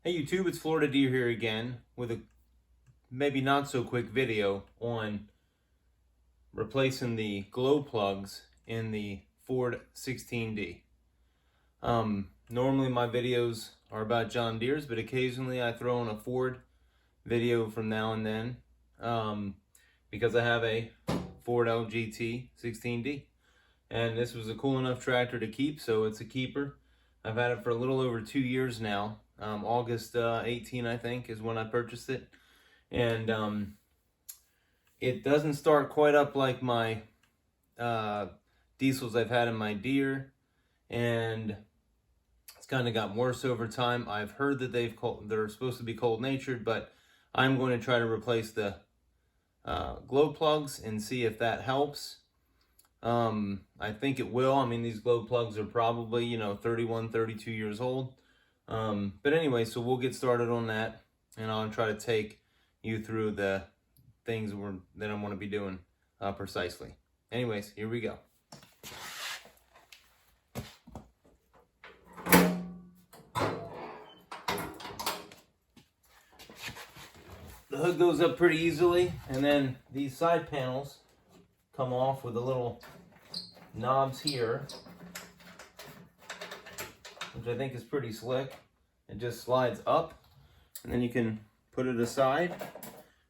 Hey YouTube, it's Florida Deer here again with a maybe not so quick video on replacing the glow plugs in the Ford 16D. Normally my videos are about John Deere's, but occasionally I throw in a Ford video from now and then because I have a Ford LGT 16D. And this was a cool enough tractor to keep, so it's a keeper. I've had it for a little over 2 years now. August 18, I think, is when I purchased it. And it doesn't start quite up like my diesels I've had in my Deere. And it's kind of gotten worse over time. I've heard that they're supposed to be cold-natured, but I'm going to try to replace the glow plugs and see if that helps. I think it will. I mean, these glow plugs are probably, 31, 32 years old. But anyway, so we'll get started on that, and I'll try to take you through the things that I want to be doing precisely. Anyways, here we go. The hood goes up pretty easily, and then these side panels come off with the little knobs here, which I think is pretty slick. It just slides up, and then you can put it aside,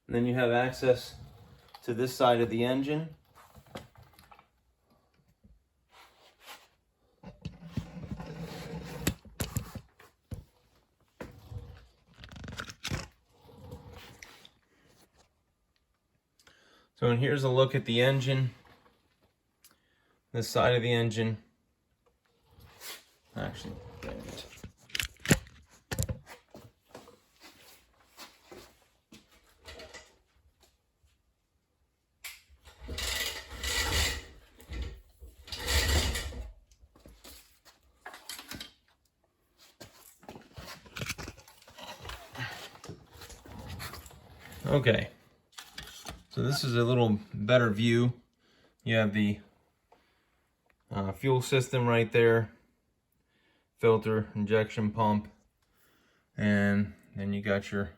and then you have access to this side of the engine. So here's a look at the engine. This side of the engine. Actually, damn it. Okay. So this is a little better view. You have the fuel system right there, filter, injection pump, and then you got your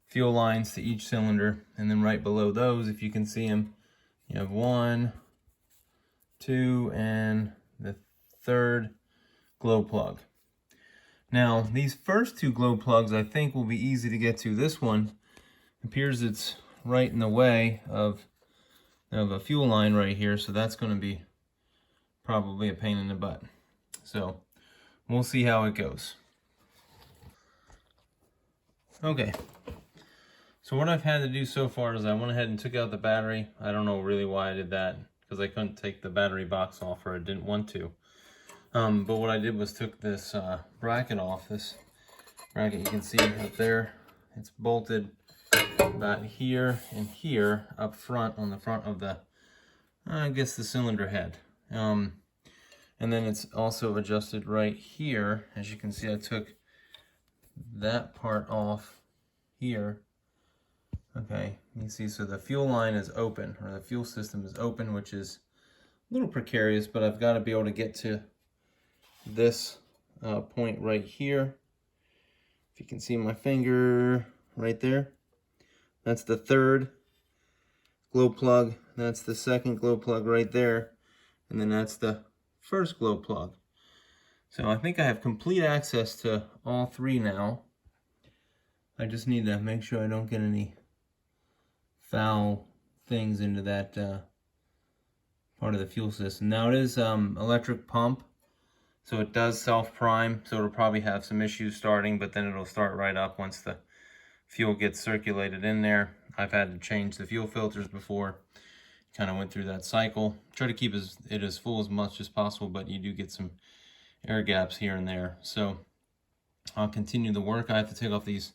fuel lines to each cylinder, and then right below those, if you can see them, you have 1, 2, and the third glow plug. Now these first two glow plugs I think will be easy to get to. This one appears it's right in the way of a fuel line right here, so that's going to be probably a pain in the butt. So we'll see how it goes. Okay, so what I've had to do so far is I went ahead and took out the battery. I don't know really why I did that, because I couldn't take the battery box off, or I didn't want to. But what I did was took this bracket off. This bracket you can see up there, it's bolted about here and here up front, on the front of the, I guess, the cylinder head. And then it's also adjusted right here. As you can see, I took that part off here. Okay, you can see, so the fuel line is open, or the fuel system is open, which is a little precarious, but I've got to be able to get to this point right here. If you can see my finger right there, that's the third glow plug, that's the second glow plug right there, and then that's the first glow plug. So I think I have complete access to all three now. I just need to make sure I don't get any foul things into that part of the fuel system. Now it is electric pump, so it does self-prime, so it'll probably have some issues starting, but then it'll start right up once the fuel gets circulated in there. I've had to change the fuel filters before. Kind of went through that cycle. Try to keep it as full as much as possible, but you do get some air gaps here and there. So I'll continue the work. I have to take off these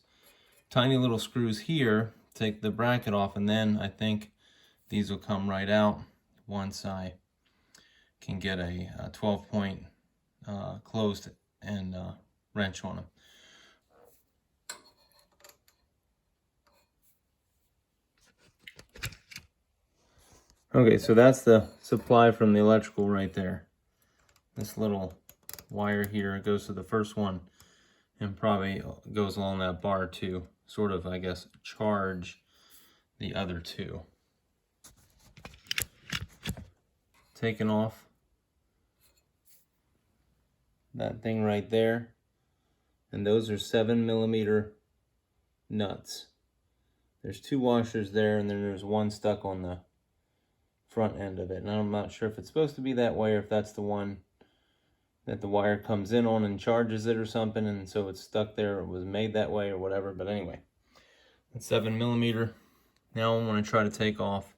tiny little screws here, take the bracket off, and then I think these will come right out once I can get a 12-point closed and wrench on them. Okay, so that's the supply from the electrical right there. This little wire here goes to the first one, and probably goes along that bar to sort of, I guess, charge the other two. Taking off that thing right there, and those are 7mm nuts. There's 2 washers there, and then there's one stuck on the front end of it, and I'm not sure if it's supposed to be that way or if that's the one that the wire comes in on and charges it or something, and so it's stuck there. It was made that way or whatever, but anyway, it's 7mm. Now I'm going to try to take off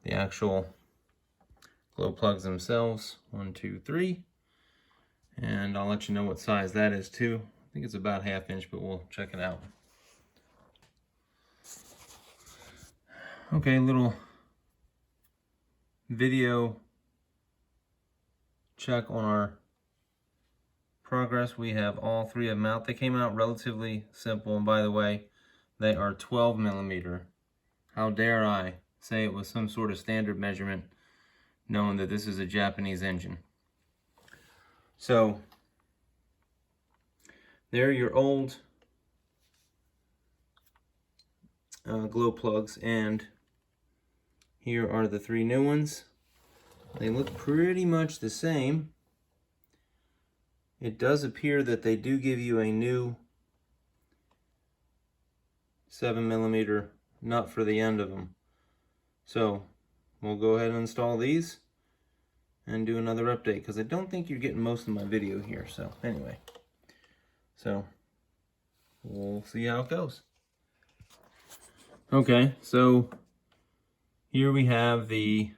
the actual glow plugs themselves. 1, 2, 3, and I'll let you know what size that is too. I think it's about 1/2 inch, but we'll check it out. Okay, little video check on our progress. We have all 3 of them out. They came out relatively simple, and by the way, they are 12mm. How dare I say it was some sort of standard measurement, knowing that this is a Japanese engine. So they're your old glow plugs, and here are the 3 new ones. They look pretty much the same. It does appear that they do give you a new 7mm nut for the end of them. So we'll go ahead and install these and do another update, because I don't think you're getting most of my video here. So anyway, so we'll see how it goes. Okay, so here we have the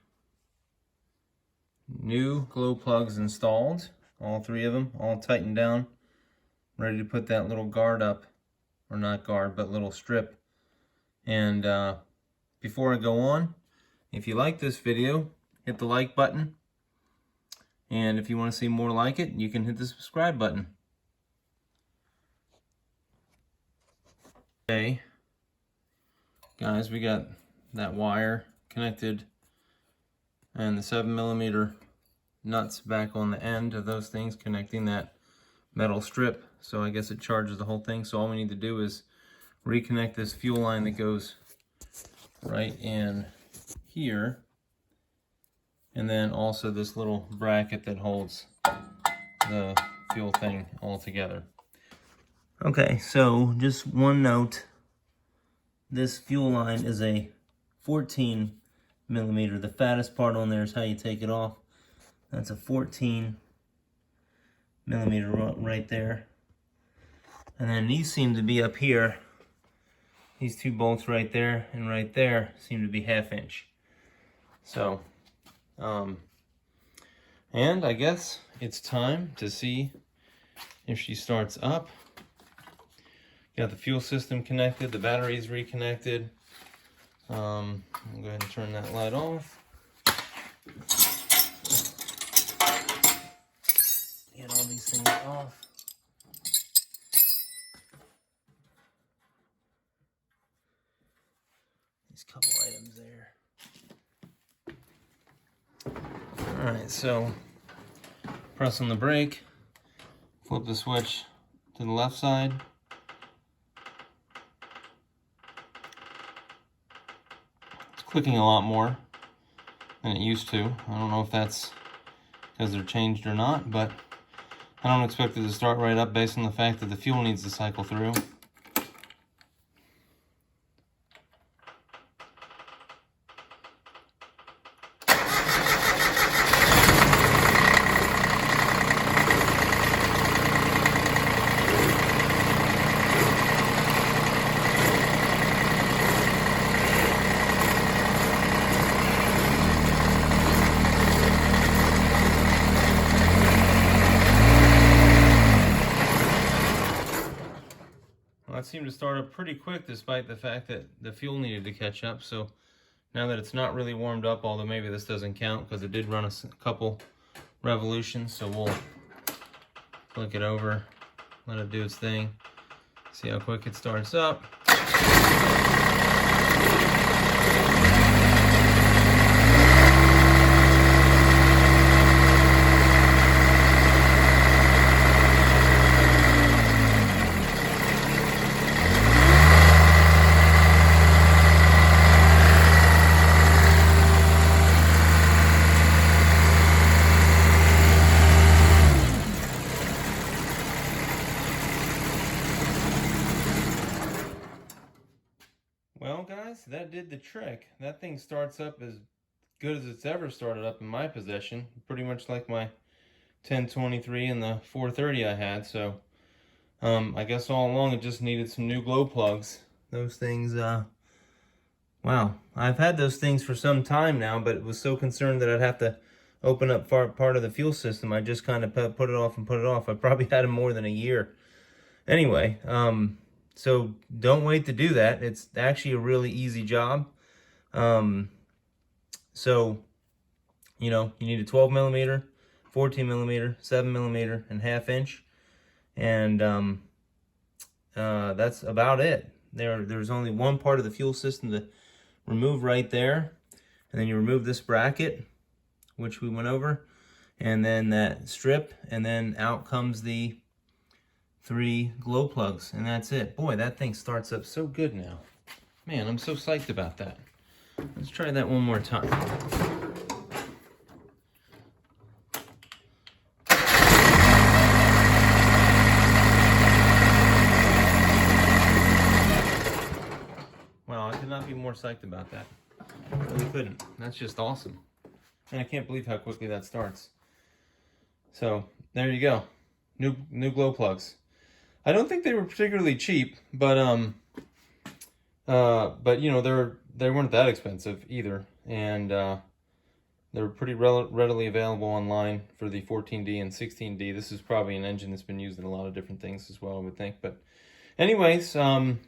new glow plugs installed, all 3 of them, all tightened down, ready to put that little guard up, or not guard, but little strip. And before I go on, if you like this video, hit the like button, and if you want to see more like it, you can hit the subscribe button. Okay, guys, we got that wire connected and the 7mm nuts back on the end of those things, connecting that metal strip. So I guess it charges the whole thing. So all we need to do is reconnect this fuel line that goes right in here, and then also this little bracket that holds the fuel thing all together. Okay, so just one note, this fuel line is a 14mm. The fattest part on there is how you take it off. That's a 14mm right there. And then these seem to be up here. These 2 bolts right there and right there seem to be 1/2 inch. So, and I guess it's time to see if she starts up. Got the fuel system connected, the battery's reconnected. I'll go ahead and turn that light off. Get all these things off. These couple items there. Alright, so press on the brake, flip the switch to the left side. Clicking a lot more than it used to. I don't know if that's because they're changed or not, but I don't expect it to start right up based on the fact that the fuel needs to cycle through. It seemed to start up pretty quick despite the fact that the fuel needed to catch up. So now that it's not really warmed up, although maybe this doesn't count because it did run a couple revolutions, so we'll flick it over, let it do its thing, see how quick it starts up. Well, guys, that did the trick. That thing starts up as good as it's ever started up in my possession. Pretty much like my 1023 and the 430 I had. So, I guess all along it just needed some new glow plugs. Those things, wow. I've had those things for some time now, but was so concerned that I'd have to open up part of the fuel system. I just kind of put it off and put it off. I probably had them more than a year. Anyway, so don't wait to do that. It's actually a really easy job. So, you know, you need a 12 millimeter, 14 millimeter, 7 millimeter, and 1/2 inch. And that's about it. There's only one part of the fuel system to remove right there. And then you remove this bracket, which we went over, and then that strip, and then out comes the 3 glow plugs, and that's it. Boy, that thing starts up so good now. Man, I'm so psyched about that. Let's try that one more time. Wow, I could not be more psyched about that. I really couldn't. That's just awesome. And I can't believe how quickly that starts. So, there you go. New glow plugs. I don't think they were particularly cheap, but you know, they weren't that expensive either, and they're pretty readily available online for the 14D and 16D. This is probably an engine that's been used in a lot of different things as well, I would think. But anyways, again,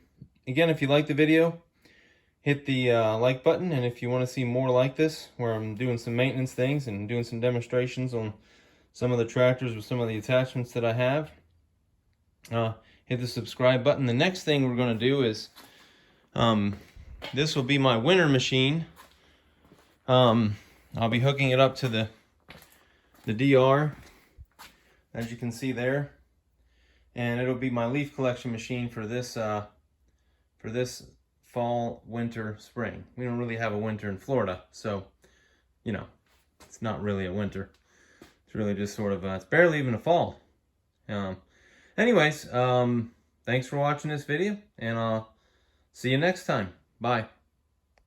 if you like the video, hit the like button, and if you want to see more like this, where I'm doing some maintenance things and doing some demonstrations on some of the tractors with some of the attachments that I have, hit the subscribe button. The next thing we're going to do is, this will be my winter machine. I'll be hooking it up to the DR, as you can see there, and it'll be my leaf collection machine for this fall, winter, spring. We don't really have a winter in Florida, so you know, it's not really a winter. It's really just sort of it's barely even a fall. Anyways, thanks for watching this video, and I'll see you next time. Bye.